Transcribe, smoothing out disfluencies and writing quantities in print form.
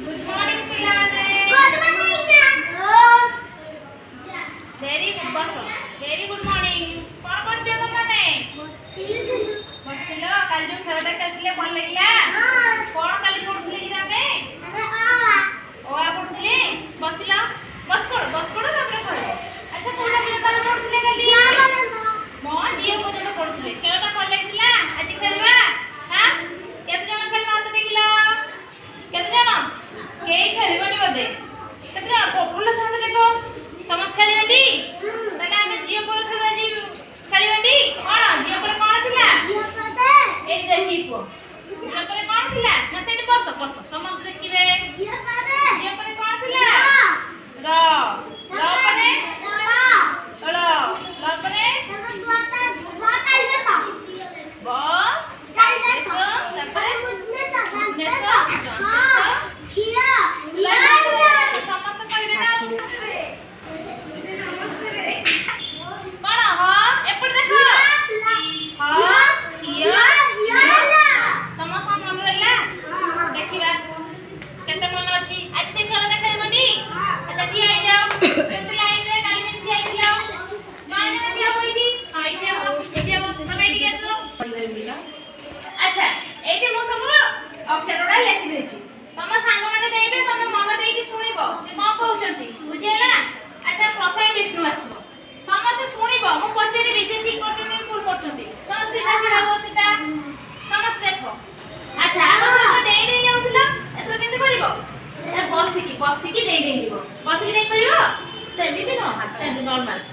good morning पिलाने good morning very good बस very good morning कोन करछो तमने बसतिलो काल जो खेलटा खेलतिले कोन लागिला हां कोन काली पढुतले कि तमे ओआ पढुतले बसिला बस पड़ो तमने पढो अच्छा कोन पिला काल पढुतले काली मो जियो पढुतले पढुतले खेलटा कोन लागिला आज खेलबा हां केते जण खेलबा हाथ देखिला केते जण केई खेलबनी बदे केते जण पपुला साथ देखो समस्त खेलबेटी ताले आमे जियो पढ खेलबा जी खेलबेटी कोन जियो पढ कोन थिला ए देखि को जियो पढ कोन थिला ना सेठी बस समस्त देखिबे जियो पढ कोन थिला र पढे ल पढे अच्छा एठी मो सब अक्षरडा लिखि देछि तम सांग माने देबे तम मन देकी सुनिबो से को कहउचंती बुझिला अच्छा प्रथम विष्णु आसीबो समस्त सुनिबो मो पचेरिबी जे ठीक करछंती भूल करछंती समस्त सीधा सीधा हो सीधा समस्त देखो अच्छा आगो तो डेई डेई जाउथला एतो केते करिवो ए बसिकी डेई डेई जीवो बसिकी डेई करिवो सेमिति न सेमिति नॉर्मल